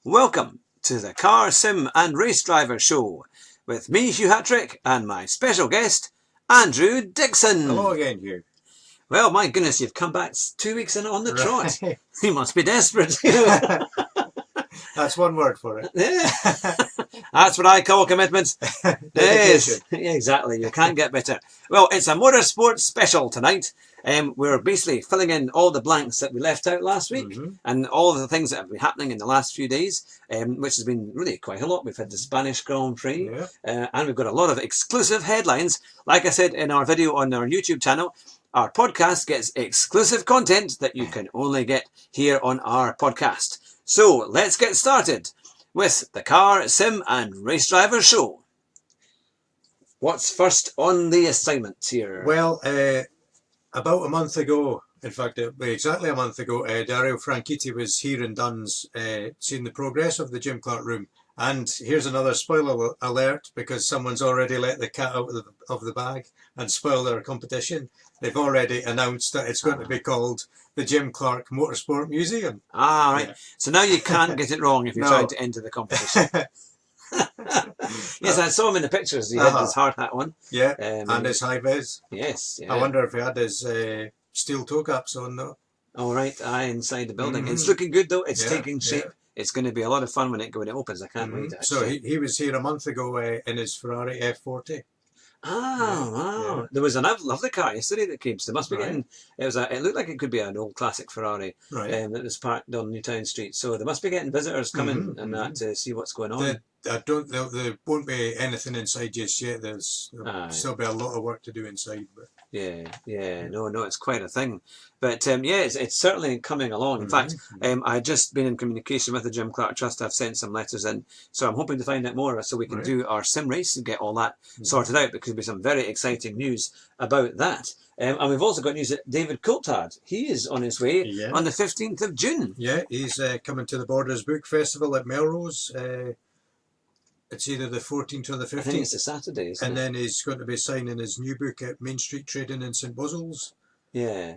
Welcome to the Car, Sim and Race Driver Show with me, Hugh Hatrick, and my special guest, Andrew Dickson. Hello again, Hugh. Well, my goodness, you've come back 2 weeks in on the trot. Right. You must be desperate. That's one word for it. Yeah. That's what I call commitment. Dedication. Yes, exactly. You can't get better. Well, it's a motorsport special tonight. We're basically filling in all the blanks that we left out last week and all of the things that have been happening in the last few days, which has been really quite a lot. We've had the Spanish Grand Prix and we've got a lot of exclusive headlines. Like I said in our video on our YouTube channel, our podcast gets exclusive content that you can only get here on our podcast. So let's get started with the Car, Sim and Race Driver Show. What's first on the assignment here? Well, about a month ago, in fact, exactly a month ago, Dario Franchitti was here in Duns, seeing the progress of the Jim Clark room. And here's another spoiler alert, because someone's already let the cat out of the bag and spoiled their competition. They've already announced that it's going to be called the Jim Clark Motorsport Museum. Ah, right. Yeah. So now you can't get it wrong if you're trying to enter the competition. Yes, I saw him in the pictures. He had his hard hat on. Yeah, and his high vis. Yes. Yeah. I wonder if he had his steel toe caps on, though. All right, inside the building. It's looking good, though. It's taking shape. Yeah. It's going to be a lot of fun when it opens. I can't wait. So he was here a month ago in his Ferrari F40. Oh, wow. Yeah. There was a lovely car yesterday that came. So they must be getting, it looked like it could be an old classic Ferrari that was parked on Newtown Street. So they must be getting visitors coming and that to see what's going on. There won't be anything inside just yet. There'll still be a lot of work to do inside. But. Yeah. No, it's quite a thing. But it's certainly coming along. In fact, I've just been in communication with the Jim Clark Trust. I've sent some letters in. So I'm hoping to find out more so we can do our sim race and get all that sorted out, because there'll be some very exciting news about that. And we've also got news that David Coulthard, he is on his way on the 15th of June. Yeah, he's coming to the Borders Book Festival at Melrose. It's either the 14th or the 15th. I think it's a Saturday, isn't it? Then he's going to be signing his new book at Main Street Trading in St Boswell's. Yeah.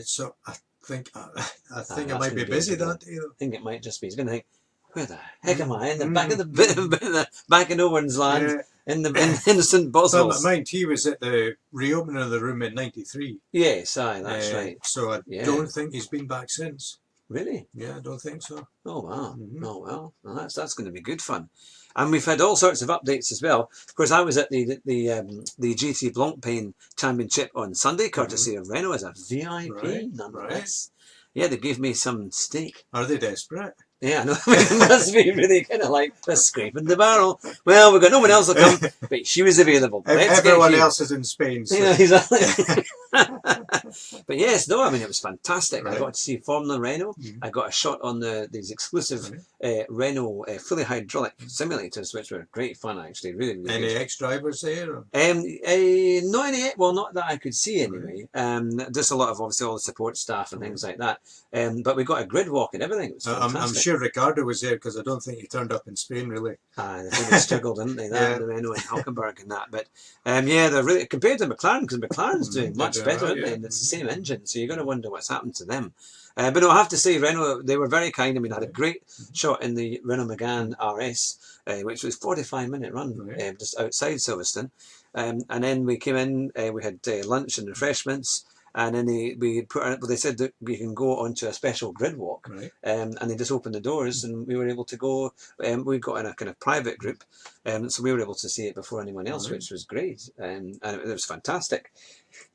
So I think I might be busy that day. I think it might just be. He's going to think, where the heck am I? In the back of the back of no one's land, in the St Boswell's. Well, mind, he was at the reopening of the room in '93. Yes, that's right. So I don't think he's been back since. Really? Yeah, I don't think so. Oh wow! Oh well, that's going to be good fun. And we've had all sorts of updates as well. Of course, I was at the GT Blancpain Championship on Sunday, courtesy of Renault, as a VIP, nonetheless. Yeah, they gave me some steak. Are they desperate? Yeah, I know. It must be really kind of like scraping the barrel. Well, we've got no one else to come, but she was available. Everyone else is in Spain. So. Yeah, exactly. But yes, no, I mean, it was fantastic. I got to see Formula Renault. I got a shot on these exclusive Renault fully hydraulic simulators, which were great fun, actually. Really any ex-drivers there? Or? Not any, well, not that I could see anyway. Just a lot of, obviously, all the support staff and things like that. But we got a grid walk and everything. It was fantastic. I'm sure Ricardo was there, because I don't think he turned up in Spain, really. They really struggled, didn't they? The Renault in Hülkenberg and that. But they're really, compared to McLaren, because McLaren's doing much better, aren't they? And it's the same engine, so you're going to wonder what's happened to them. But no, I have to say, Renault, they were very kind. I mean, I had a great shot in the Renault Megane RS, which was a 45-minute run just outside Silverstone. And then we came in, we had lunch and refreshments. And then they said that we can go onto a special grid walk, and they just opened the doors, and we were able to go. We got in a kind of private group, so we were able to see it before anyone else, which was great, and it was fantastic.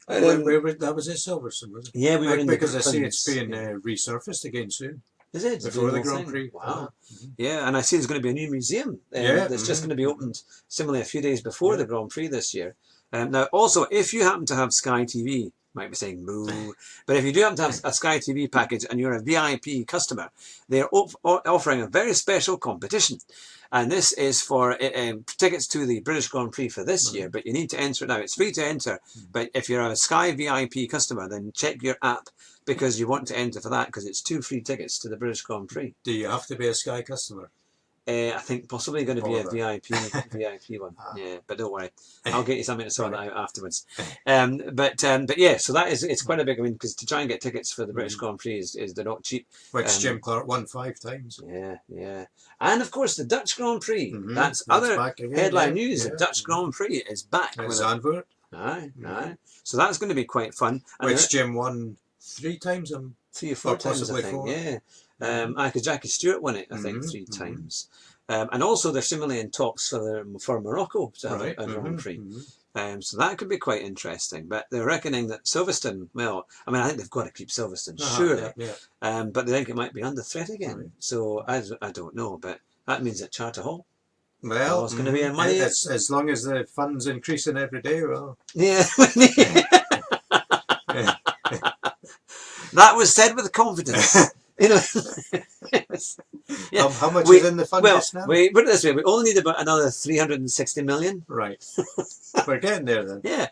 That was at Silverstone, was it? Yeah, we were in because I see it's being resurfaced again soon. Is it? Before the Grand Prix. Wow. Yeah, and I see there's going to be a new museum that's just going to be opened similarly a few days before the Grand Prix this year. Now, also, if you happen to have Sky TV, might be saying moo, but if you do happen to have a Sky TV package and you're a VIP customer, they're offering a very special competition. And this is for tickets to the British Grand Prix for this year, but you need to enter it now. It's free to enter, but if you're a Sky VIP customer, then check your app, because you want to enter for that, because it's 2 free tickets to the British Grand Prix. Do you have to be a Sky customer? I think possibly going to be a VIP one. Yeah, but don't worry, I'll get you something to sort that out afterwards. But yeah, so it's quite a big. I mean, because to try and get tickets for the British Grand Prix is they're not cheap. Which Jim Clark won 5 times. Yeah, and of course the Dutch Grand Prix. That's other headline news. The Dutch Grand Prix is back. It's Zandvoort. Aye. So that's going to be quite fun. And which Jim won 3 times. 3 or 4 times, I think. 4. Yeah. Because Jackie Stewart won it, I think, 3 times. And also they're similarly in talks for Morocco to have a Grand Prix. So that could be quite interesting. But they're reckoning that Silverstone, well, I mean, I think they've got to keep Silverstone, surely. But they think it might be under threat again. So I don't know. But that means that Charter Hall, well, it's going to be in money. As long as the fund's increasing every day, well. Yeah. That was said with confidence. You know, how much is in the fund just now? We put it this way: we only need about another 360 million. Right, we're getting there then. Yeah,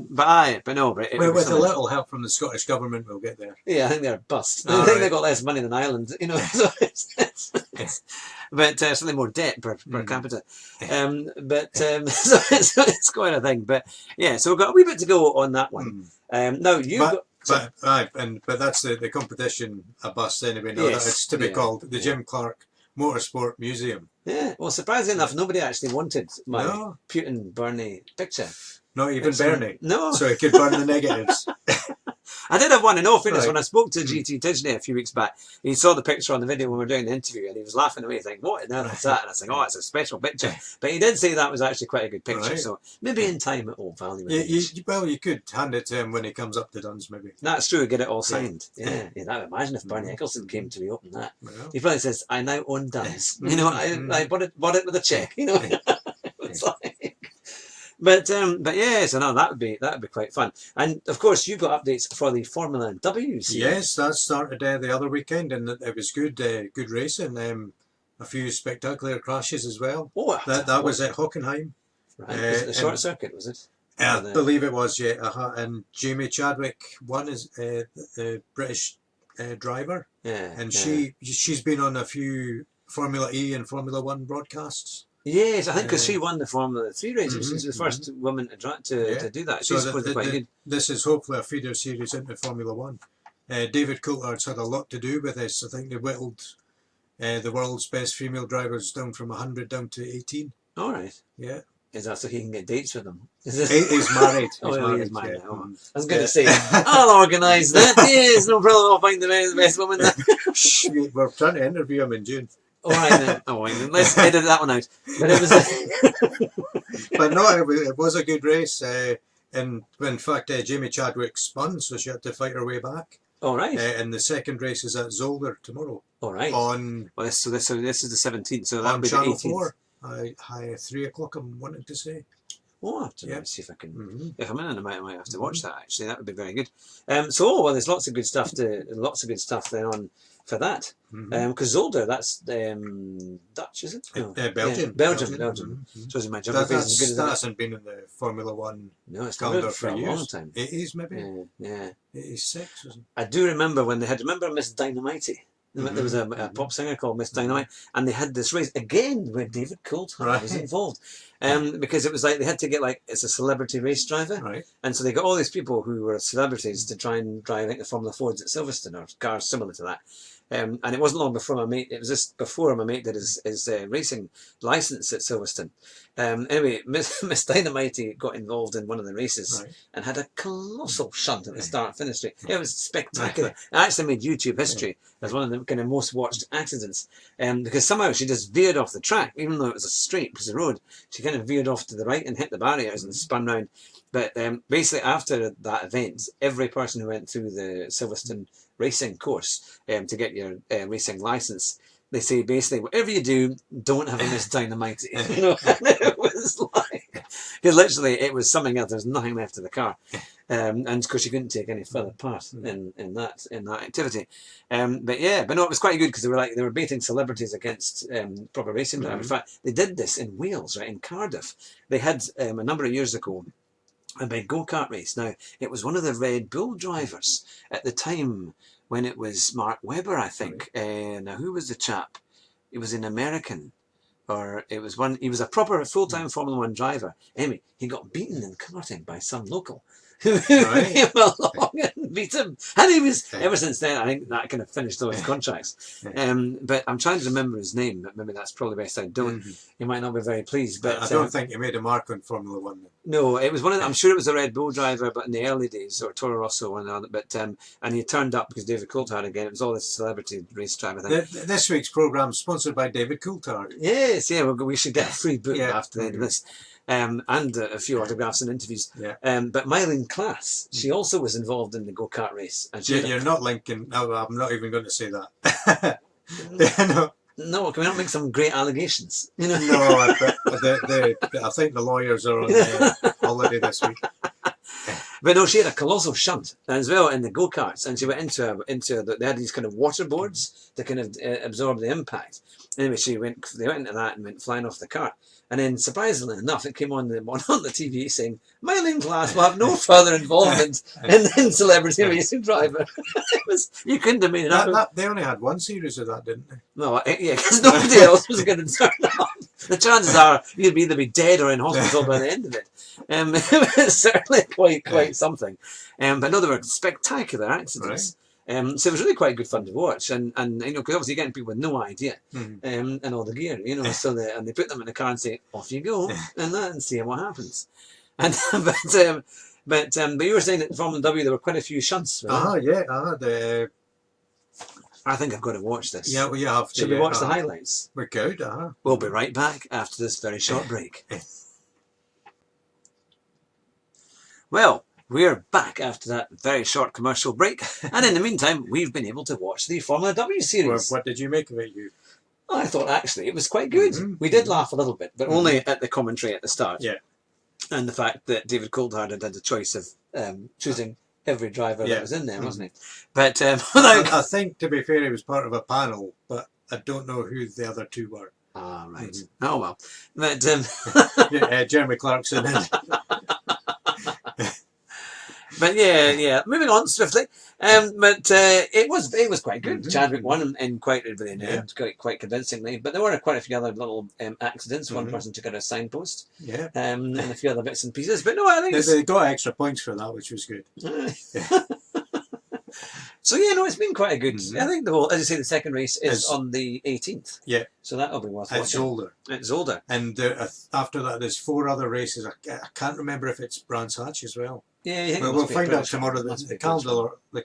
but with a little help from the Scottish government, we'll get there. Yeah, I think they're bust. I think they've got less money than Ireland. You know, so but certainly more debt per capita. So it's quite a thing. But yeah, so we've got a wee bit to go on that one. Now But that's the competition a bust anyway. No, it's to be called the Jim Clark Motorsport Museum. Yeah, well, surprisingly enough, nobody actually wanted my Putin Bernie picture. Not even Bernie. No. So he could burn the negatives. I did have one in all fairness. When I spoke to GT Disney a few weeks back, he saw the picture on the video when we were doing the interview and he was laughing away, thinking, what on earth is that? And I was like, oh, it's a special picture. But he did say that was actually quite a good picture. So maybe in time it will value it. Well, you could hand it to him when he comes up to Duns, maybe. That's true, get it all signed. Yeah. Imagine if Bernie Ecclestone came to reopen that. Well. He probably says, I now own Duns. You know, I bought it with a check. You know, it's like... But yeah, so no, that would be quite fun. And of course, you got updates for the Formula W series. Yes, that started the other weekend, and it was good racing. A few spectacular crashes as well. Oh, that was at Hockenheim. Right. Was it the short circuit? Was it? I believe it was. Yeah. And Jamie Chadwick won as the British driver. Yeah. And she's been on a few Formula E and Formula One broadcasts. Yes, I think because she won the Formula 3 races. She's the first woman to do that. She's quite good. This is hopefully a feeder series into Formula 1. David Coulthard's had a lot to do with this. I think they whittled the world's best female drivers down from 100 down to 18. All right. Yeah. Is that so he can get dates with them? He's married. He's married. Yeah. Oh, I was going to say, I'll organise that. Yes, no problem. I'll find the best woman. Shh, we're trying to interview him in June. All right then. Let's edit that one out. But it was. But no, it was a good race. And in fact, Jamie Chadwick spun, so she had to fight her way back. All right. And the second race is at Zolder tomorrow. All right. This is the 17th. So that'll be the 18th. 4. 3 o'clock. I'm wanting to say. Oh, I have to see if I can. If I'm in, I might have to watch that. Actually, that would be very good. There's lots of good stuff then on for that. Because Zolder, that's Dutch, is it? No. Belgium. Belgium. So my geography isn't good as that. Hasn't been in the Formula One. No, it's been for a long time. 80s maybe. Yeah. 86. Wasn't it? I do remember when they had. Remember Miss Dynamite? There was a pop singer called Miss Dynamite, and they had this race again where David Coulthard was involved, because it was like they had to get it's a celebrity race driver, and so they got all these people who were celebrities to try and drive the Formula Fords at Silverstone or cars similar to that. And it wasn't long before my mate. It was just before my mate did his racing license at Silverstone. Anyway, Miss Dynamite got involved in one of the races and had a colossal shunt at the start-finish straight. It was spectacular. It actually made YouTube history as one of the kind of most watched accidents. Because somehow she just veered off the track, even though it was a straight piece of road. She kind of veered off to the right and hit the barriers and spun round. But basically, after that event, every person who went through the Silverstone racing course to get your racing license, they say basically, whatever you do, don't have a Miss Dynamite. You know, and it was like, because literally it was something else. There's nothing left of the car, and of course you couldn't take any further part in that activity. But no, it was quite good because they were baiting celebrities against proper racing drivers. In fact, they did this in Wales, in Cardiff. They had a number of years ago a big go-kart race. Now, it was one of the Red Bull drivers at the time when it was Mark Webber, I think. Now, who was the chap? He was an American. or it was one. He was a proper full-time Formula One driver. Anyway, he got beaten in karting by some local who came along and beat him. And he was, ever since then, I think that kind of finished all his contracts. But I'm trying to remember his name, but maybe that's probably best I don't. He might not be very pleased. But I don't think he made a mark on Formula One. No, it was one of the, I'm sure it was a Red Bull driver, but in the early days, or Toro Rosso, one or other. But and he turned up because David Coulthard again. It was all this celebrity race driver thing. This week's programme is sponsored by David Coulthard. Yes, yeah, we should get a free book after the end of this. And a few autographs and interviews. But Mylene Klass, she also was involved in the go-kart race. And you're not linking. No, I'm not even going to say that. No, can we not make some great allegations? You know? No, I think the lawyers are on holiday this week. But no, she had a colossal shunt as well in the go-karts, and she went into they had these kind of water boards to kind of absorb the impact. Anyway, they went into that and went flying off the cart. And then, surprisingly enough, it came on the TV saying, Mylene Klass will have no further involvement in celebrity racing driver. You couldn't have made it up. They only had one series of that, didn't they? No, yeah, because nobody else was going to turn up. The chances are you'd either be dead or in hospital by the end of it. It was certainly quite something. But no, there were spectacular accidents. Right. So it was really quite good fun to watch, and you know, because obviously you're getting people with no idea, and all the gear, you know, so they put them in the car and say, off you go, and see what happens. And but you were saying that in Formula W there were quite a few shunts. Right? I think I've got to watch this. Yeah, well, you have to. Should we watch the highlights? We could. We'll be right back after this very short break. Well, we're back after that very short commercial break, and in the meantime, we've been able to watch the Formula W series. What did you make of it, you? I thought actually it was quite good. We did laugh a little bit, but only at the commentary at the start. Yeah. And the fact that David Coulthard had the choice of choosing every driver that was in there, wasn't he? But I think, to be fair, he was part of a panel, but I don't know who the other two were. Ah, right. Oh, well. But Jeremy Clarkson. But yeah. Moving on swiftly. But it was quite good. Chadwick won and quite really quite convincingly. But there were quite a few other little accidents. One person took out a signpost. Yeah. And a few other bits and pieces. But no, I think they got extra points for that, which was good. So yeah, no, it's been quite a good. I think as you say, the second race is on the 18th. Yeah. So that'll be worth watching. It's older. And after that, there's 4 other races. I can't remember if it's Brands Hatch as well. Yeah, we'll find out tomorrow. The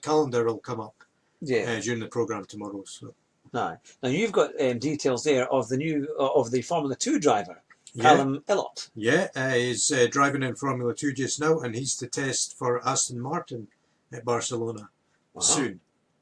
calendar will come up. During the programme tomorrow. So. Now you've got details there of the Formula 2 driver, Callum Illott. Yeah, he's driving in Formula 2 just now, and he's to test for Aston Martin at Barcelona soon.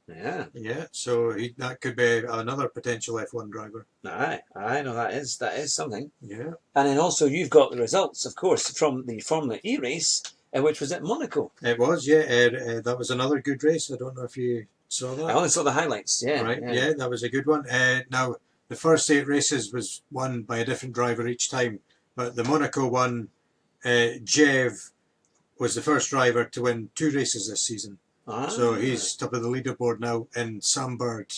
Yeah. So that could be another potential F1 driver. Aye, I know that is something. Yeah. And then also you've got the results, of course, from the Formula E race, which was at Monaco. It was, that was another good race. I don't know if you saw that. I only saw the highlights. Yeah. Right. Yeah, that was a good one. Now the first 8 races was won by a different driver each time, but the Monaco one, Jev was the first driver to win 2 races this season. So he's top of the leaderboard now, and Sam Bird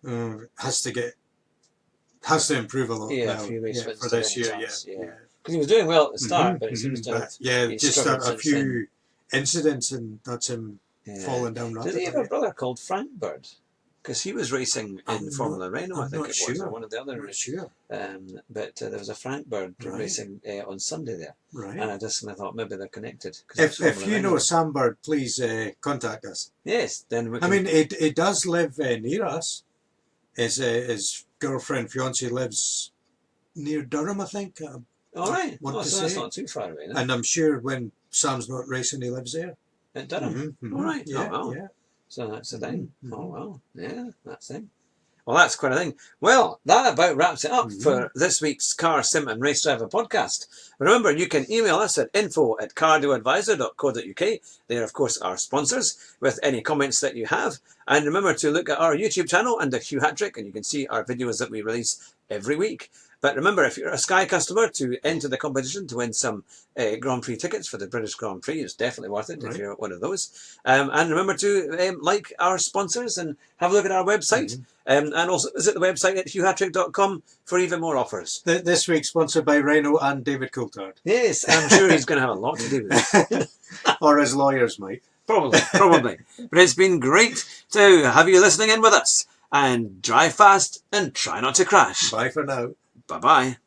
has to improve a lot now for this year. Yeah. Because he was doing well at the start, but it seems to have just a few incidents, and that's him falling down. Did he have a brother called Frank Bird? Because he was racing in Formula Renault, I think it was, or one of the other. I'm not sure. But there was a Frank Bird racing on Sunday there. Right. And I just thought maybe they're connected. If you know Sam Bird, please contact us. Yes, then we can... I mean, he does live near us. His girlfriend, fiancé lives near Durham, I think. All right. So that's not too far away then. And I'm sure when Sam's not racing, he lives there. At Durham? All right. Yeah. So that's the thing. Oh, well. Yeah, that's it. Well, that's quite a thing. Well, that about wraps it up for this week's Car Sim and Race Driver podcast. Remember, you can email us at info@cardioadvisor.co.uk. They're, of course, our sponsors, with any comments that you have. And remember to look at our YouTube channel under Hugh Hatrick, and you can see our videos that we release every week. But remember, if you're a Sky customer, to enter the competition to win some Grand Prix tickets for the British Grand Prix, it's definitely worth it if you're one of those. And remember to like our sponsors and have a look at our website. And also visit the website at hughhatrick.com for even more offers. This week sponsored by Reno and David Coulthard. Yes, I'm sure he's going to have a lot to do with it. Or his lawyers might. Probably. But it's been great to have you listening in with us. And drive fast and try not to crash. Bye for now. Bye-bye.